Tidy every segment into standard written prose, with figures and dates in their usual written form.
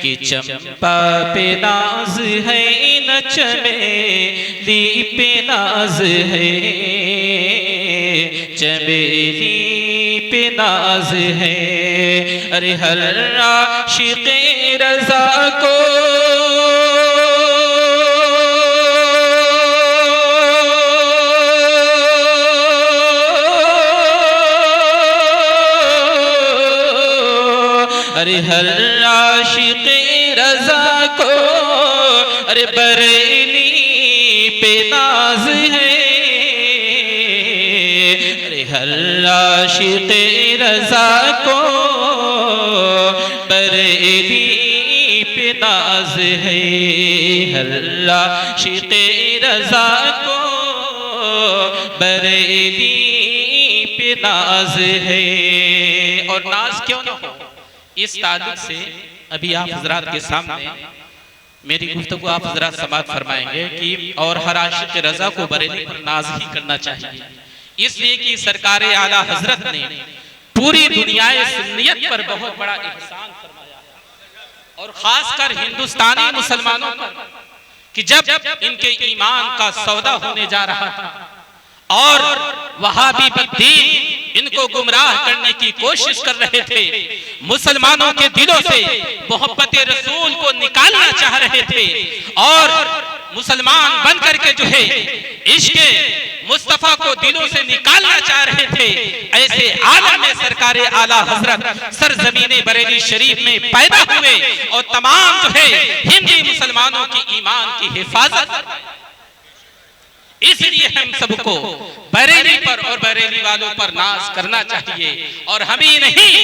कि चंपा पे नाज है न चमेली पे नाज है, चमेली पे नाज है। अरे हर आशिक़े रज़ा को अरे हर आशिक़े रज़ा को अरे बरेली पे नाज है। अरे हर आशिक़े रज़ा को बरेली पे नाज है। हर आशिक़े रज़ा को बरेली पे नाज है। और नाज क्यों ना हो, इस ताल्लुक से अभी आप हज़रात के सामने मेरी गुफ्तगू आप हज़रात समाअत फरमाएंगे कि और हर आशिक़ रज़ा को बरेली पर नाज ही करना चाहिए, इसलिए कि सरकार आला हज़रत ने पूरी दुनिया सुन्नियत पर बहुत बड़ा एहसान फरमाया और खासकर हिंदुस्तानी मुसलमानों पर कि जब इनके ईमान का सौदा होने जा रहा था और वहाबी दीन इनको गुमराह करने की कोशिश कर रहे थे, मुसलमानों के दिलों से मोहब्बत रसूल को निकालना चाह रहे थे और मुसलमान बन करके जो है इश्क़े मुस्तफा को दिलों से निकालना चाह रहे थे। ऐसे आलम में सरकार आला हज़रत सरजमीने बरेली शरीफ में पैदा हुए और तमाम जो है हिंदी मुसलमानों की ईमान की हिफाजत। इसलिए हम सबको बरेली पर और बरेली वालों पर नाज करना चाहिए। और हम ही नहीं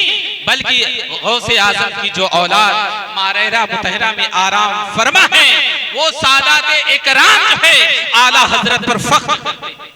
बल्कि गौसे आज़म की जो औलाद मारेरा मुतहरा में आराम फरमा है, वो सादाते इकराम जो है आला हज़रत पर फख्र करते हैं,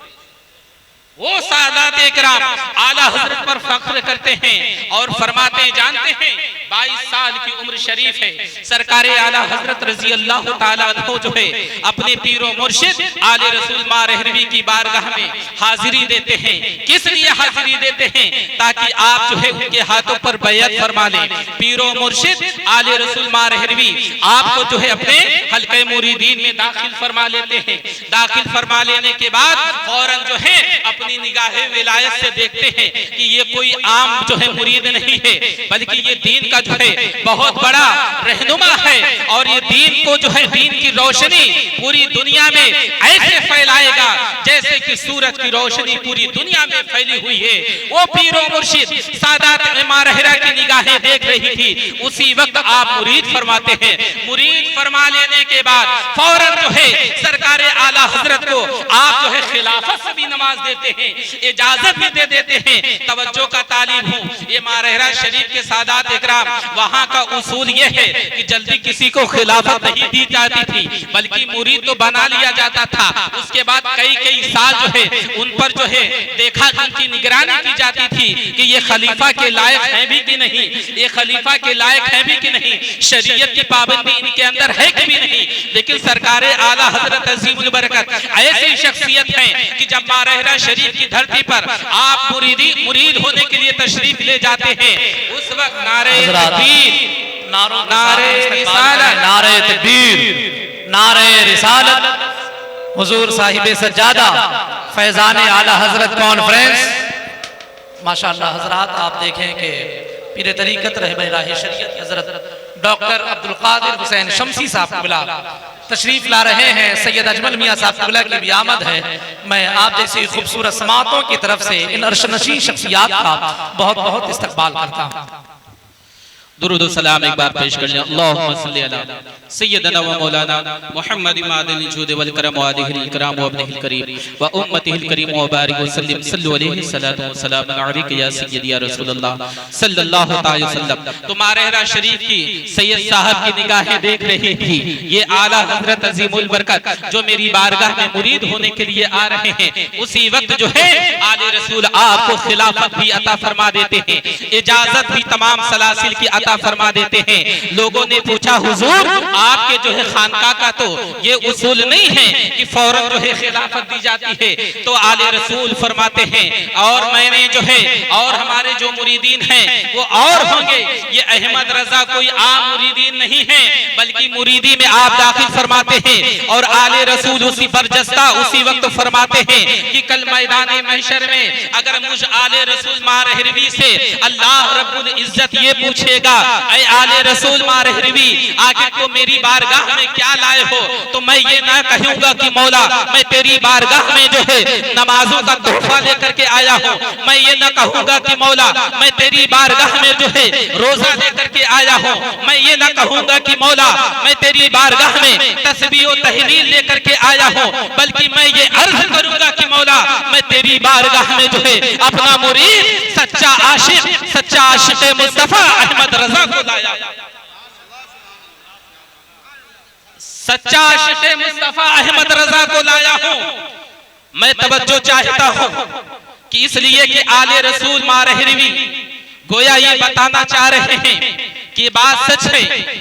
वो सादाते इकराम आला हज़रत पर फख्र करते हैं और फरमाते हैं, जानते हैं 22 साल की उम्र शरीफ है, सरकार आला हज़रत रज़ी अल्लाह ताला अन्हु जो है अपने पीरो मुर्शिद आले रसूल मारहरवी की बारगाह में हाजिरी देते हैं। किस लिए हाजिरी देते हैं? ताकि आप जो है उनके हाथों पर बैअत फरमा लें। पीरो मुर्शिद आले रसूल मारहरवी आपको जो है अपने हल्के मुरीदीन में दाखिल फरमा लेते हैं। दाखिल फरमा लेने के बाद फौरन जो है अपनी निगाहे विलायत से देखते हैं कि ये कोई आम जो है मुरीद नहीं है, बल्कि ये दीन का जो है बहुत बड़ा रहनुमा है और ये दीन को जो है दीन की रोशनी पूरी दुनिया में ऐसे फैलाएगा जैसे कि सूरज की रोशनी पूरी दुनिया में फैली हुई है। वो पीरो मुर्शिद सादात मारहरा की निगाहें देख रही थी, उसी वक्त आप मुरीद फरमाते हैं। मुरीद फरमा लेने के बाद फौरन जो है सरकार आला हज़रत को आप जो है खिलाफत से भी नमाज देते हैं, इजाजत भी दे देते हैं। तवज्जो का तालिब हूँ, ये मारहरा शरीफ के सादात इकराम वहाँ का उसूल ये है कि जल्दी किसी को खिलाफत नहीं दी जाती थी, बल्कि मुरीद तो बना लिया जाता था। उसके बाद कई साल जो है उन पर जो है देखा, उनकी निगरानी की जाती थी कि ये खलीफा के लायक है भी कि नहीं, ये खलीफा के लायक है भी कि नहीं, शरीयत की पाबंदी इनके अंदर है कि भी नहीं। लेकिन सरकार आला हज़रत अज़ीमुल बरकत ऐसी शख्सियत है कि जब मारहरा शरीफ की धरती पर आप मुरीद होने के लिए तशरीफ ले जाते हैं, उस वक्त नारे तकबीर, नारे रिसालत, नारे तकबीर, नारे रिसालत, हुजूर साहिब सज्जादा फैजान आला हज़रत कॉन्फ्रेंस। माशाअल्लाह हज़रात, आप देखें कि पीर तरीक़त रहबर राह शरीयत हज़रत डॉक्टर अब्दुल कादिर हुसैन शमसी साहब क़िबला तशरीफ ला रहे हैं। सैयद अजमल मियाँ साहब क़िबला की भी आमद है। मैं आप जैसी खूबसूरत समातों की तरफ से इन अर्शनशीन शख्सियात का बहुत बहुत इस्तक़बाल करता हूँ। दुरूद व सलाम एक बार पेश कर लें। अल्लाहुम्मा सल्ली अला सय्यदना व मौलाना मुहम्मद मादिल जूद वल करम व आलिहिल इकराम व अब्निहिल करीम व उम्मतिहिल करीम व बारिक व सल्लिम सल्लु अलैहि सलातु व सलाम अलैका या सय्यदी या रसूलल्लाह सल्लल्लाहु अलैहि वसल्लम। तो मारहरा शरीफ की सैयद साहब की निगाहें देख रही थी, ये आला हज़रत अज़ीमुल बरकत जो मेरी बारगाह में मुरीद होने के लिए आ रहे हैं, उसी वक्त जो है आले रसूल आपको खिलाफत भी अता फरमा देते हैं, इजाजत भी तमाम सलासिल की अता फरमा देते हैं। लोगों ने पूछा हुजूर आपके जो है खानका का तो ये उसूल नहीं है कि फौरन जो है खिलाफत दी जाती है, तो आले रसूल फरमाते हैं और मैंने जो है और हमारे जो मुरीदीन हैं वो और होंगे। ये अहमद रजा कोई आम मुरीदीन नहीं है, बल्कि मुरीदी में आप दाखिल फरमाते हैं। और आले रसूल उसी बरजस्ता उसी वक्त फरमाते हैं कि कल मैदान महशर में अगर मुझ आले रसूल मारहरवी से अल्लाह रब्बुल इज्जत ये पूछेगा, ऐ आले रसूल मारहरवी आखिर तो मेरी बारगाह में क्या लाए हो, तो मैं ये ना कहूंगा कि मौला मैं तेरी बारगाह में जो है नमाजों का तोहफा लेकर के आया हूँ। मैं ये ना कहूंगा कि मौला मैं तेरी बारगाह में जो है रोजा लेकर के आया हूँ। मैं ये ना कहूंगा कि मौला मैं तेरी बारगाह में तस्बीह और तहलील लेकर के आया हूँ, बल्कि मैं ये अर्ज करूंगा कि मौला मैं तेरी बारगाह में जो है अपना मुरीद सच्चा आशिक मुस्तफा अहमद रजा को लाया। सच्चा आशिक मुस्तफा अहमद रजा को लाया हूं। मैं तवज्जो चाहता हूं कि इसलिए कि आले रसूल मारहरवी गोया ये बताना चाह रहे हैं कि बात सच है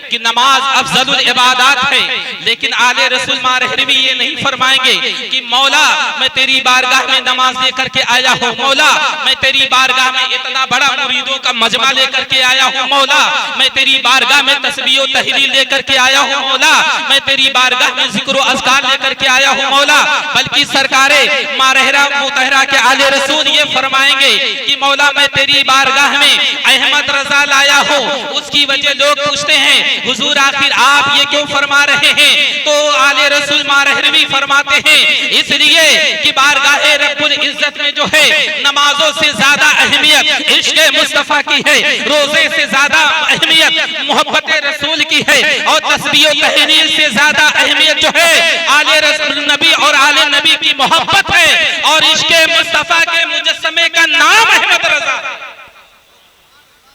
कि नमाज अफजलुल इबादत है, लेकिन आले रसूल मारहरवी ये नहीं फरमाएंगे कि मौला मैं तेरी बारगाह में नमाज लेकर के आया हूँ, मौला मैं तेरी बारगाह में इतना बड़ा मुरीदों का मजमा लेकर के आया हूँ, मौला मैं तेरी बारगाह में तस्बीह और तहलील लेकर के आया हूँ, मौला मैं तेरी बारगाह में जिक्र और अज़कार लेकर के आया हूँ मौला। बल्कि सरकारे मारहरा मुतहरा के आले रसूल ये फरमाएंगे कि मौला मैं तेरी बारगाह में अहमद रजा लाया हूँ। उसकी वजह लोग पूछते हैं हुजूर आखिर आप ये क्यों फरमा रहे हैं, तो आले रसूल मारहरवी फरमाते हैं इसलिए कि बारगाह रब्बुल इज्जत में जो है नमाजों से ज्यादा अहमियत इश्क़ मुस्तफा की है, रोजे से ज्यादा अहमियत मोहब्बत रसूल की है, और तस्बीह और तहलील से ज्यादा अहमियत जो है आले रसूल नबी और आले नबी की मोहब्बत है, और इश्क़ मुस्तफा के मुजस्समे का नाम अहमद रजा।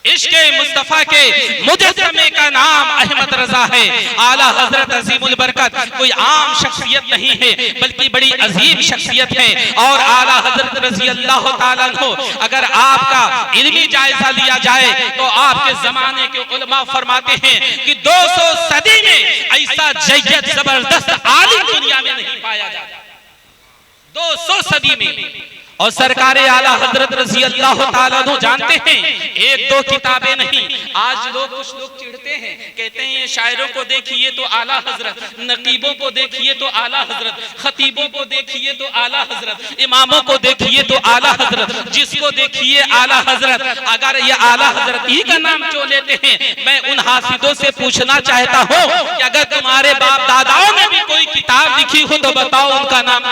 इश्क़ मुस्तफा के मुजस्समे का नाम अहमद रजा है। आला हजरत अजीमुल बरकत कोई आम शख्सियत नहीं है, बल्कि बड़ी अजीम शख्सियत है। और आला हजरत रज़ी अल्लाह ताला अन्हु अगर आपका इल्मी जायजा लिया जाए तो आपके जमाने के उलमा फरमाते हैं कि 200 सदी में ऐसा जय्यद जबरदस्त आलिम दुनिया में नहीं पाया जाता, 200 सदी में। और सरकारे आला हजरत रज़ी अल्लाह ताला अन्हु जानते हैं एक दो किताबें नहीं। आज लोग कुछ लोग चिढ़ते हैं, कहते हैं ये शायरों को देखिए तो आला हजरत, नकीबों को देखिए तो आला हजरत, खतीबों को देखिए तो आला हजरत, इमामों को देखिए तो आला हजरत, जिसको देखिए आला हजरत। अगर ये आला हजरत ही का नाम क्यों लेते हैं? मैं उन हासिदों से पूछना चाहता हूँ कि अगर तुम्हारे बाप दादाओं ने भी कोई किताब लिखी हो तो बताओ उनका नाम।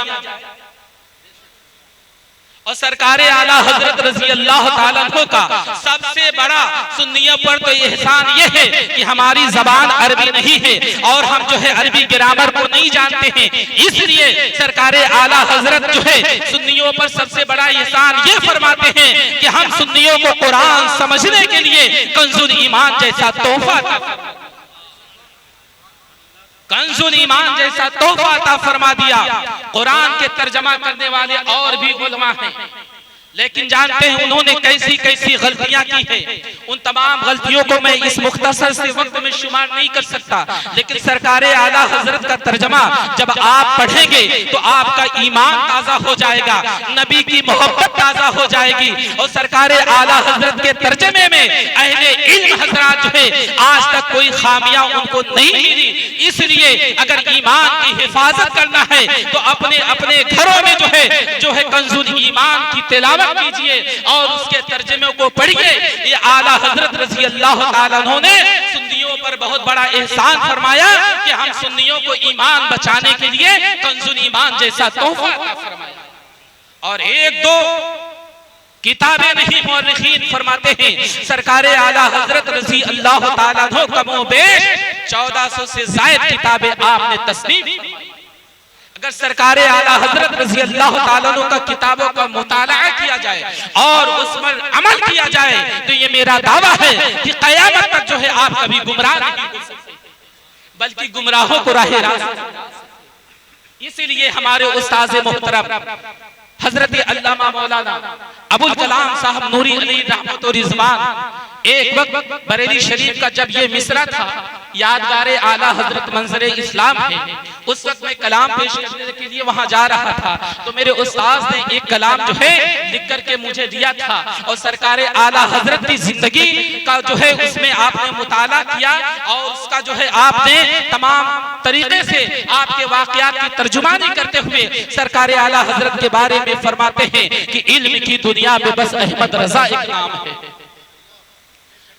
और सरकारे आला हजरत रज़ी अल्लाह ताला अन्हु का सबसे बड़ा सुन्नियों पर तो एहसान ये है कि हमारी जबान अरबी नहीं है और हम जो है अरबी ग्रामर को नहीं जानते हैं, इसलिए सरकारे आला हजरत जो है सुन्नियों पर सबसे बड़ा एहसान ये फरमाते हैं कि हम सुन्नियों को कुरान समझने के लिए कंजुल ईमान जैसा तोहफा कंजुल ईमान जैसा तोहफा अता फरमा दिया। कुरान के तर्जमा करने वाले और भी उलमा हैं, लेकिन जानते हैं उन्होंने कैसी कैसी गलतियां की है। उन तमाम गलतियों को मैं इस मुख्तसर से वक्त में शुमार नहीं कर सकता, लेकिन सरकारे आला हजरत का तर्जमा जब आप पढ़ेंगे तो आपका ईमान ताजा हो जाएगा, नबी की मोहब्बत ताजा हो जाएगी। और सरकारे आला हजरत के तर्जमे में अहले इल्म हजरात जो है आज तक कोई खामियां उनको नहीं मिली। इसलिए अगर ईमान की हिफाजत करना है तो अपने अपने घरों में जो है कंजुल ईमान की तिलावत कीजिए और उसके तर्जुमे को पढ़िए। ये आला हजरत रज़ी अल्लाह ताला अन्हु ने सुन्नियों पर बहुत बड़ा एहसान फरमाया कि हम सुन्नियों को ईमान बचाने के लिए कंजुल ईमान जैसा तोहफा फरमाया। और एक दो किताबें नहीं, मुअर्रिखीन फरमाते हैं सरकारे आला हजरत रज़ी अल्लाह ताला अन्हु कमोबेश 1400 से ज़ायद किताबें आपने तस्नीफ। अगर सरकारे आला हजरत रज़ी अल्लाह ताला अन्हु का किताबों का मुताला किया जाए और उस पर अमल किया जाए तो ये मेरा दावा है कि क़यामत तक जो है आप कभी गुमराह नहीं हो सकते, बल्कि गुमराहों को राह रास्त। इसीलिए हमारे उस्ताद मोहतरम हजरत अल्लामा मौलाना अबुल कलाम साहब नूरी अली रहमत और रिजवान एक वक्त बरेली शरीफ का जब ये मिसरा था, यादगारे आला हजरत मंजर इस्लाम है, उस वक्त मैं कलाम पेश करने के लिए वहां जा रहा था, तो मेरे उस्ताद ने एक कलाम जो है लिख करके मुझे दिया था और सरकारे आला हजरत की जिंदगी का जो है उसमें आपने मुताला किया और उसका जो है आपने तमाम तरीके से आपके वाकयात की तर्जुमानी करते हुए सरकारे आला हजरत के बारे में फरमाते हैं कि इल्म की दुनिया में बस अहमद रजा एक नाम है,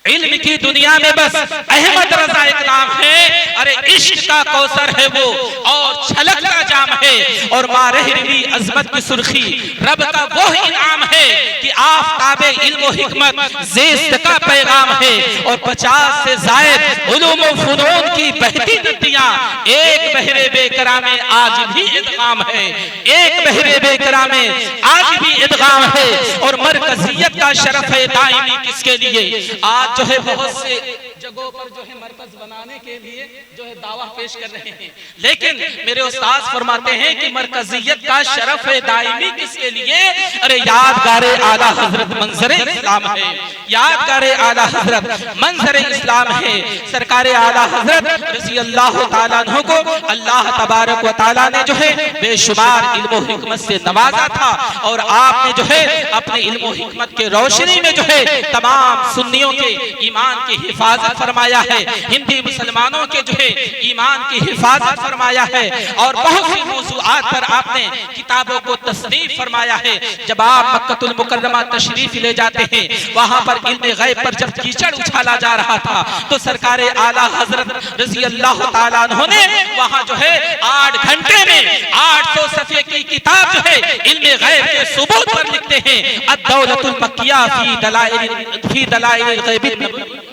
इल्म की दुनिया में बस अहमद रजा एक नाम है। अरे इश्क का कौसर है वो और छलक का जाम है और मारहरी अजमत की सुर्खी रब का वो इनाम है कि आफताबे इल्म व हिकमत ज़ेस्त का पैगाम है और 50 से ज़ायद उलूम व फुनून की बहती नदियां एक बहरे बेकरा में आज भी इदगाम है, एक बहरे बेकरा में आज भी इदगाम है। और मरकजियत का शरफ है दायमी किसके लिए? आज जो है बहुत से जगहों पर जो है मरकज बनाने के लिए जो है दावा पेश कर रहे हैं, लेकिन मेरे उस्ताद फरमाते हैं कि मरकजियत का शरफ है दायमी किसके लिए? अरे यादगारे आला हजरत मंजर इस्लाम है, यादगारे आला हजरत मंजर इस्लाम है। सरकारे आला हजरत रज़ी अल्लाह ताला अन्हु को अल्लाह तबारक व तआला ने जो है बेशुमार इल्म व हिकमत से नवाजा था और आपने जो है अपने इल्म व हिकमत के रोशनी में जो है तमाम सुन्नियों के ईमान की हिफाजत फरमाया है, हिंदी मुसलमानों के जो है ईमान की हिफाजत फरमाया है और बहुत सी मौज़ूआत पर आपने किताबों को तस्नीफ फरमाया है। जब आप मक्कतुल मुकर्रमा तशरीफ ले जाते हैं, वहां पर इल्म गैब पर जब कीचड़ उछाला जा रहा था तो सरकारे आला हजरत रज़ी अल्लाह ताला अन्हु ने वहां जो है 8 घंटे में 800 सफ़े की किताब जो है इल्म गैब के सुबूत पर लिखते हैं, अद-दौलतुल मक्किया फी दलाइल गैब।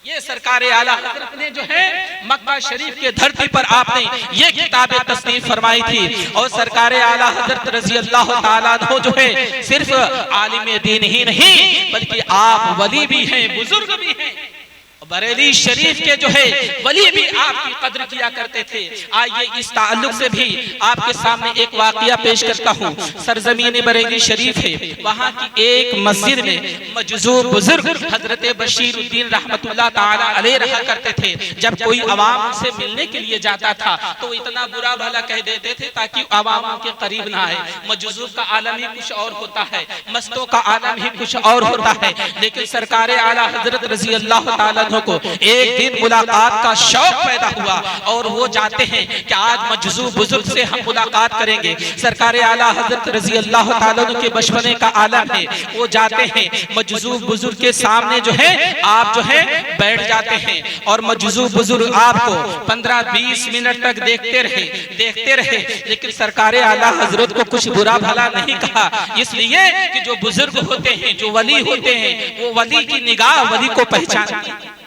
ये सरकारे आला हजरत ने जो है मक्का शरीफ के धरती पर आपने ये किताबें तस्नीफ फरमाई थी और सरकारे आला हजरत रज़ी अल्लाह ताला अन्हु जो है सिर्फ आलिम दीन ही नहीं बल्कि आप वली भी हैं, बुजुर्ग भी हैं। बरेली शरीफ के जो है वली भी आपकी कद्र किया करते थे। आइए इस ताल्लुक से भी आपके सामने एक वाकया पेश करता हूँ। सरजमीन बरेली शरीफ है, वहाँ की एक मस्जिद में मजजूब बुजुर्ग हजरत बशीरुद्दीन रहमतुल्लाह ताला अलैह रहा करते थे। जब कोई अवाम से मिलने के लिए जाता था तो इतना बुरा भला कह देते थे ताकि अवाम के करीब ना आए। मजजूब का आलम ही कुछ और होता है, मस्तों का आलम ही कुछ और होता है, लेकिन सरकारे आला हजरत रज़ी अल्लाह ताला को एक दिन मुलाकात का शौक पैदा हुआ और वो जाते हैं कि आज मजजूब बुजुर्ग से हम मुलाकात करेंगे। सरकारे आला हजरत रज़ी अल्लाह ताला के बचपने का आलम है, वो जाते हैं मजजूब बुजुर्ग के सामने जो है आप जो है बैठ जाते हैं और मजजूब बुजुर्ग आपको 15-20 मिनट तक देखते रहे, लेकिन सरकारे आला हजरत को कुछ बुरा भला नहीं कहा, इसलिए कि जो बुजुर्ग होते हैं, जो वली होते हैं, वो वली की निगाह वली को पहचानती है।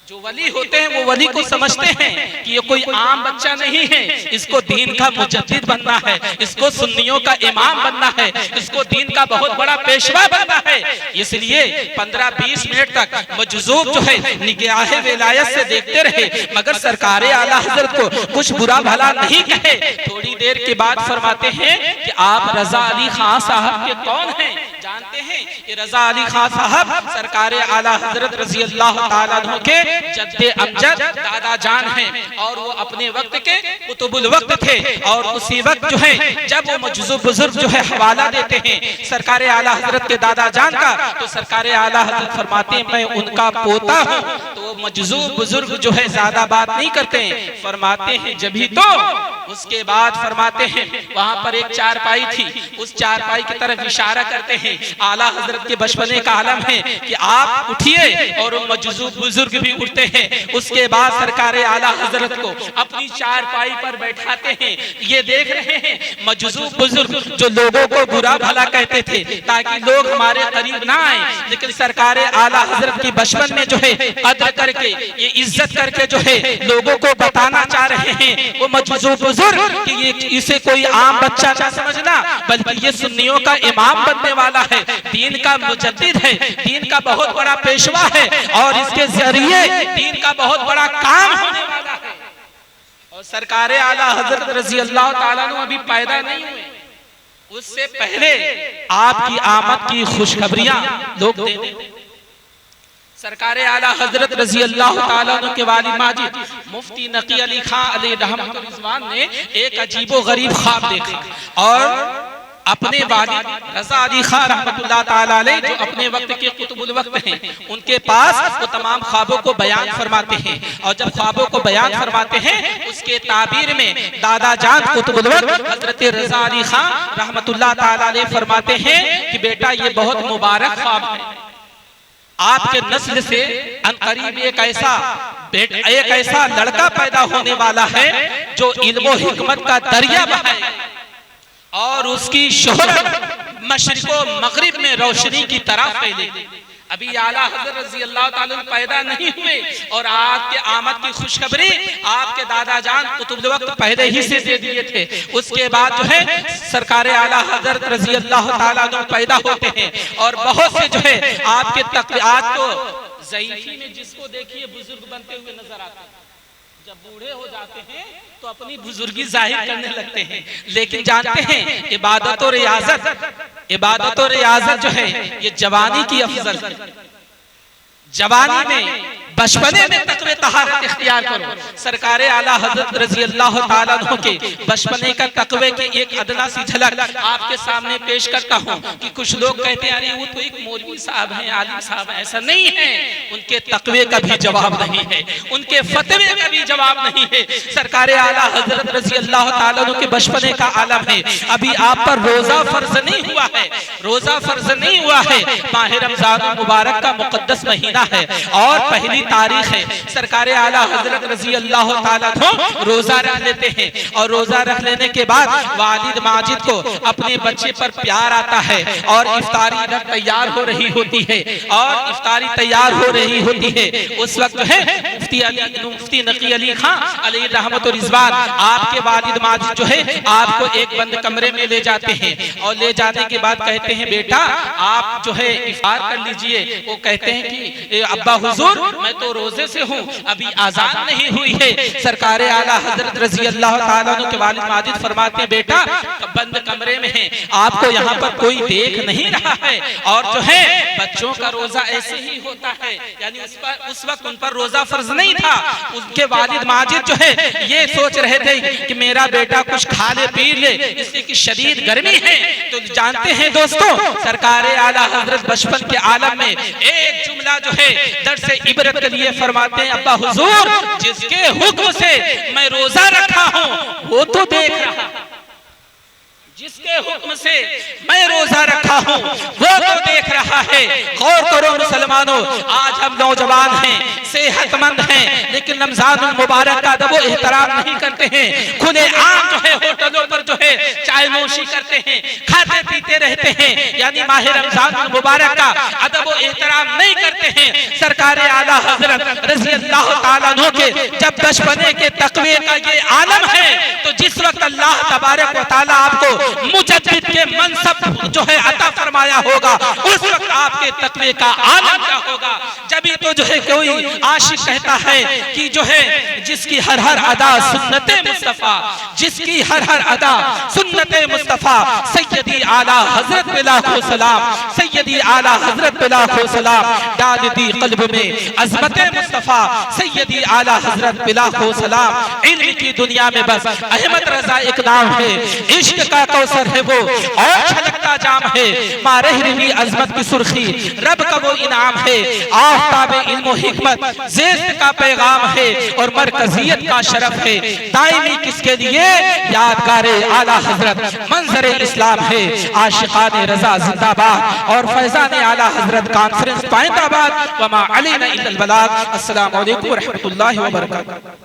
जो वली होते हैं वो वली को समझते हैं कि ये कोई आम बच्चा नहीं है, इसको दीन का मुजद्दिद बनना है, इसको सुन्नियों का इमाम बनना है, इसको दीन का बहुत बड़ा पेशवा बनना है। इसलिए 15-20 मिनट तक मजजूब जो है निगाहे विलायत से देखते रहे, मगर सरकारे आला हजरत को कुछ बुरा भला नहीं कहे। थोड़ी देर के बाद फरमाते हैं कि आप रजा अली खान साहब के कौन हैं? जानते हैं ये रजा अली खान साहब सरकारे आला हजरत रज़ी अल्लाह ताला अन्हु के जद्दे अमजद दादा जान हैं और वो अपने वक्त के कुतुबुल वक्त थे। और उसी वक्त जो है जब वो मजजूब बुजुर्ग जो है हवाला देते हैं सरकारे आला हजरत के दादा जान का, तो सरकारे आला हजरत फरमाते हैं मैं उनका पोता हूँ। तो वो मजजूब बुजुर्ग जो है ज्यादा बात नहीं करते हैं, फरमाते हैं जभी तो उसके बाद फरमाते हैं वहां पर एक चारपाई थी, उस चारपाई की तरफ इशारा करते हैं। आला हजरत के बचपने का आलम है कि आप उठिए और मजजूब बुजुर्ग भी उठते हैं। उसके बाद सरकारे आला हजरत को अपनी चारपाई पर बैठाते हैं। ये देख रहे हैं मजजूब बुजुर्ग जो लोगों को बुरा भला कहते थे ताकि लोग हमारे करीब ना आए, लेकिन सरकारे आला हजरत की बचपन में जो है कद्र करके, ये इज्जत करके जो है लोगों को बताना चाह रहे हैं वो मजजूब बुजुर्ग कि ये इसे कोई आम बच्चा ना समझना, बल्कि ये सुन्नियों का इमाम बनने वाला है, दीन का मुजद्दिद है, दीन का बहुत बड़ा पेशवा है और इसके जरिए दीन का बहुत बड़ा काम होने वाला है। और सरकारे आला हजरत रज़ी अल्लाह ताला अन्हु अभी पैदा नहीं हुए, उससे पहले आपकी आमद की खुशखबरियां लोग दे दें। सरकारे आला हजरत रजी अल्लाह ताला अन्हु के वालिद माजिद मुफ्ती नकी अली खां अलैहि रहमत व रिजवान ने एक अजीबो गरीब ख्वाब देखा और अपने वालिद रजा अली खां रहमतुल्लाह ताला अलैह जो अपने वक्त के कुतुबुल वक्त हैं, उनके पास वो तमाम ख्वाबों को बयान फरमाते हैं। और जब ख्वाबों को बयान फरमाते हैं, उसके ताबीर में दादा जान कुतुबुल वक्त हजरत रजा अली खां रहमतुल्लाह ताला अलैह फरमाते हैं कि बेटा ये बहुत मुबारक ख्वाब है, आपके नस्ल से अनकरीब एक ऐसा लड़का पैदा होने वाला है जो इल्म और हिकमत का दरिया बहाए और उसकी शोहरत मशरिको मगरिब में रोशनी की तरह फैले। अभी आला हज़रत रज़ी अल्लाह ताला पैदा नहीं हुए और आपके आमद की खुशखबरी आपके दादा जान कुतुबुल वक्त पहले ही से दे दिए थे। उसके बाद जो है सरकारे आला हज़रत रज़ी अल्लाह ताला पैदा होते हैं और बहुत से जो है आपके तक आज तो ज़ईफ़ी में जिसको देखिए बुजुर्ग बनते हुए नजर आते हैं, जब बूढ़े हो जाते हैं तो अपनी बुजुर्गी जाहिर करने लगते हैं। लेकिन जानते हैं इबादत और रियाजत जो है ये जवानी की अफजल, जवानी में बचपने में तकवे तहारत इख्तियार करो। सरकारे आला हजरत रजी अल्लाह ताला अन्हु के बचपने का तकवे की एक अदना सी झलक आपके सामने पेश करता हूँ कि कुछ लोग कहते हैं अरे वो तो एक मौलवी साहब हैं, आलिम साहब हैं। ऐसा नहीं है, उनके तकवे का भी जवाब नहीं है, उनके फतवे का भी जवाब नहीं है। सरकारे आला हजरत रजी अल्लाह ताला अन्हु के बचपने का आलम है। अभी आप पर रोजा फर्ज नहीं हुआ है, रोजा फर्ज नहीं हुआ है। माह रमजान मुबारक का मुकद्दस महीना है और पहली तारीख है। सरकारे आला हजरत रजी अल्लाह ताला अन्हु रोजा रख लेते हैं और रोजा रख लेने के बाद वालिद माजिद को अपने बच्चे पर प्यार आता है और इफ्तारी तैयार हो रही होती है और इफ्तारी तैयार हो रही होती है। उस वक्त है मुफ्ती नकी अली खां अलैहि रहमत व रिजवान आपके वालिद माजिद जो है आपको एक बंद कमरे में ले जाते हैं और ले जाने के बाद कहते हैं बेटा आप जो है इफ्तार कर लीजिए। वो कहते हैं कि अब्बा हुजूर मैं तो रोजे से हूँ, अभी आजान नहीं हुई है। सरकारे आला हजरत रजी अल्लाह ताला अन्हु के वालिद माजिद फरमाते हैं बेटा बंद कमरे में है, आपको यहाँ पर कोई देख नहीं रहा है। और जो है बच्चों का रोजा ऐसे ही होता है, यानी उस वक्त उन पर रोजा फर्ज नहीं था। उनके वालिद माजिद जो है ये सोच रहे थे कि मेरा बेटा कुछ खा ले पी ले, इसलिए कि शदीद गर्मी है। तो जानते हैं दोस्तों सरकारे आला हजरत बचपन के आलम में एक जुमला जो है दर्द से इबरत के लिए फरमाते हैं अब्बा हुजूर जिसके हुक्म से मैं रोजा रखा हूँ वो तो देख रहा, जिसके हुक्म से मैं रोजा रखा हूँ वो तो देख रहा है। गौर करो मुसलमानों, आज हम नौजवान हैं, सेहतमंद हैं, लेकिन रमजान मुबारक का अदब एहतराम नहीं करते हैं। खुले आम जो है होटलों पर जो है चाय नोशी करते हैं, खाते पीते रहते हैं, यानी माह रमजान मुबारक का अदब एहतराम नहीं करते हैं। सरकारे आला हजरत रज़ी अल्लाह ताला अन्हु के जब बचपने के तकवे का ये आलम है, तो जिस वक्त अल्लाह तबारक व तआला आपको मुजद्दिद के मनसब जो है अता फरमाया होगा, उस वक्त आपके तकवे का आलम क्या होगा। जब तो जो है कोई आशिक कहता है कि जो है जिसकी हर हर अदा सुन्नते मुस्तफा, जिसकी हर हर अदा सुन्नते मुस्तफा, सैयदी आला हजरत पे लाखों सलाम, सैयदी आला पे लाखों सलाम, डाल दी कल्ब में अज़मत मुस्तफा, सैयदी आला हजरत पे लाखों सलाम। इल्म की दुनिया में बस अहमद रजा एक नाम है, इश्क का कौसर है वो और छलकता जाम है, मारे रही अजमत की सुर्खी रब का वो इनाम है, आफताब इल्म हिकमत ज़ेस्त का पैगाम है और मरकजियत का शरफ है। दायमी किसके लिए यादगारे आला हजरत मंजर इस्लाम है, आशिकाने रजा जिंदाबाद और फैजान आला हजरत कॉन्फ्रेंस पाइंदाबाद। वमा अलैना इल्लल बलाग। अस्सलामु अलैकुम व रहमतुल्लाहि व बरकातहू।